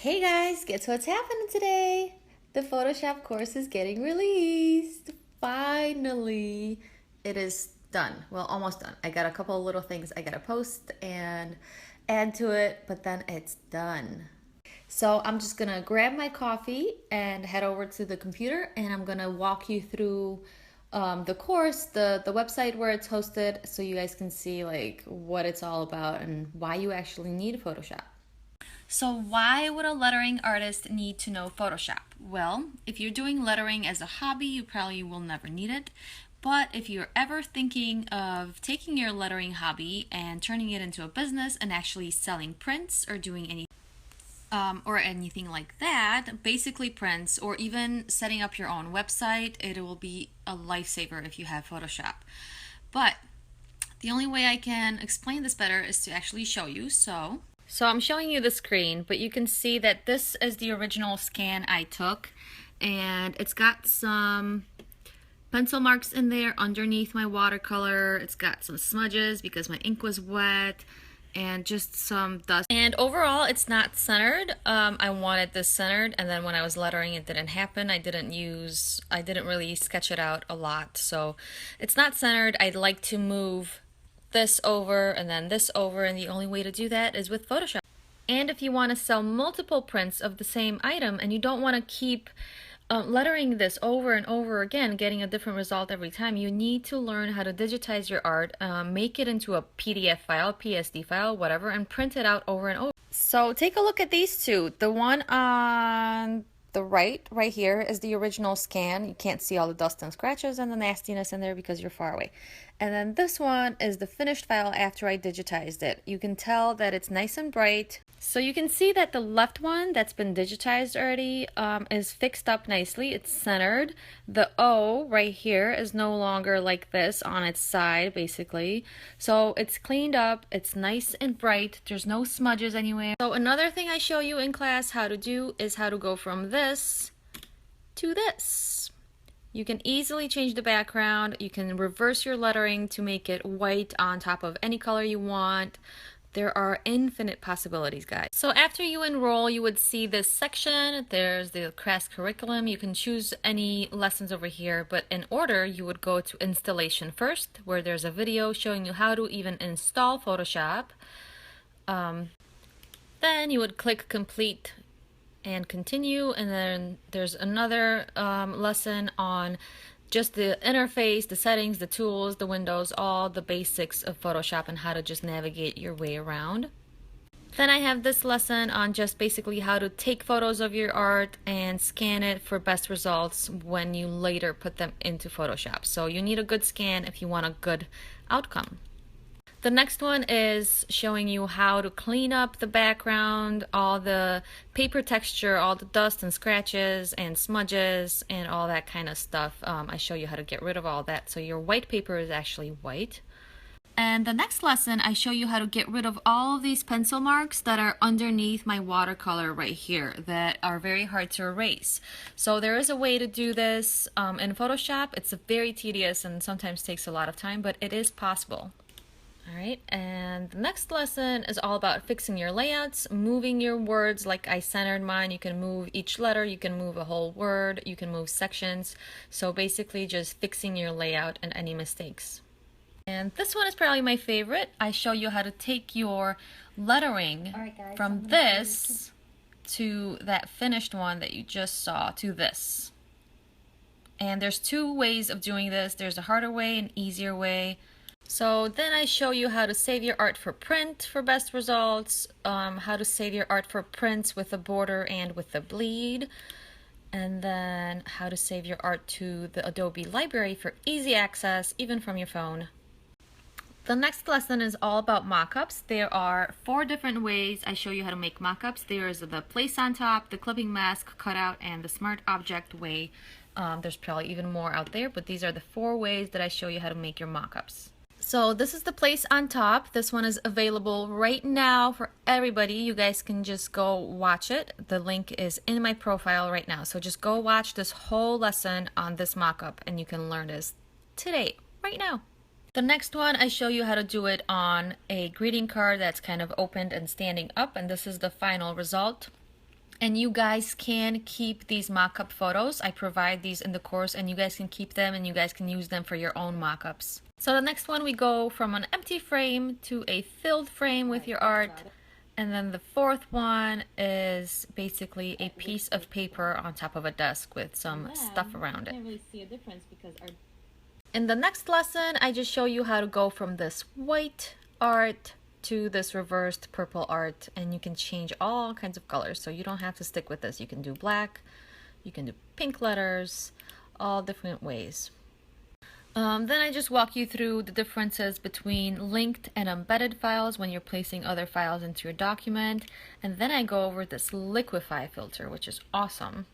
Hey guys, guess what's happening today? The Photoshop course is getting released. Finally, it is done. Well, almost done. I got a couple of little things I gotta post and add to it, but then it's done. So I'm just gonna grab my coffee and head over to the computer, and I'm gonna walk you through the course, the website where it's hosted, so you guys can see like what it's all about and why you actually need Photoshop. So why would a lettering artist need to know Photoshop? Well, if you're doing lettering as a hobby, you probably will never need it. But if you're ever thinking of taking your lettering hobby and turning it into a business and actually selling prints or doing anything like that, basically prints, or even setting up your own website, it will be a lifesaver if you have Photoshop. But the only way I can explain this better is to actually show you. So I'm showing you the screen, but you can see that this is the original scan I took, and it's got some pencil marks in there underneath my watercolor. It's got some smudges because my ink was wet, and just some dust. And overall, it's not centered. I wanted this centered, and then when I was lettering, it didn't happen. I didn't really sketch it out a lot, so it's not centered. I'd like to move this over and then this over, and the only way to do that is with Photoshop. And if you want to sell multiple prints of the same item and you don't want to keep lettering this over and over again, getting a different result every time, you need to learn how to digitize your art, make it into a PDF file, PSD file, whatever, and print it out over and over. So take a look at these two. The one on the right here is the original scan. You can't see all the dust and scratches and the nastiness in there because you're far away. And then this one is the finished file after I digitized it. You can tell that it's nice and bright. So you can see that the left one that's been digitized already is fixed up nicely. It's centered. The O right here is no longer like this on its side, basically. So it's cleaned up. It's nice and bright. There's no smudges anywhere. So another thing I show you in class how to do is how to go from this to this. You can easily change the background. You can reverse your lettering to make it white on top of any color you want. There are infinite possibilities, guys. So after you enroll, you would see this section. There's the class curriculum. You can choose any lessons over here, but in order, you would go to installation first, where there's a video showing you how to even install Photoshop. Then you would click complete and continue, and then there's another lesson on just the interface, the settings, the tools, the windows, all the basics of Photoshop and how to just navigate your way around. Then I have this lesson on just basically how to take photos of your art and scan it for best results when you later put them into Photoshop. So you need a good scan if you want a good outcome. The next one is showing you how to clean up the background, all the paper texture, all the dust and scratches and smudges and all that kind of stuff. I show you how to get rid of all that so your white paper is actually white. And the next lesson, I show you how to get rid of all of these pencil marks that are underneath my watercolor right here that are very hard to erase. So there is a way to do this in Photoshop. It's very tedious and sometimes takes a lot of time, but it is possible. Alright, and the next lesson is all about fixing your layouts, moving your words like I centered mine. You can move each letter, you can move a whole word, you can move sections. So basically just fixing your layout and any mistakes. And this one is probably my favorite. I show you how to take your lettering from this to that finished one that you just saw to this. And there's two ways of doing this. There's a harder way and easier way. So then I show you how to save your art for print for best results, how to save your art for prints with a border and with a bleed, and then how to save your art to the Adobe library for easy access, even from your phone. The next lesson is all about mockups. There are 4 different ways I show you how to make mockups. There is the place on top, the clipping mask, cutout, and the smart object way. There's probably even more out there, but these are the 4 ways that I show you how to make your mockups. So this is the place on top. This one is available right now for everybody. You guys can just go watch it. The link is in my profile right now. So just go watch this whole lesson on this mockup and you can learn this today, right now. The next one, I show you how to do it on a greeting card that's kind of opened and standing up, and this is the final result. And you guys can keep these mock-up photos. I provide these in the course and you guys can keep them and you guys can use them for your own mock-ups. So the next one, we go from an empty frame to a filled frame with your art. And then the fourth one is basically a piece of paper on top of a desk with some stuff around it. You can't really see a difference because our... In the next lesson, I just show you how to go from this white art to this reversed purple art, and you can change all kinds of colors, so you don't have to stick with this. You can do black, you can do pink letters, all different ways. Then I just walk you through the differences between linked and embedded files when you're placing other files into your document, and then I go over this Liquify filter, which is awesome.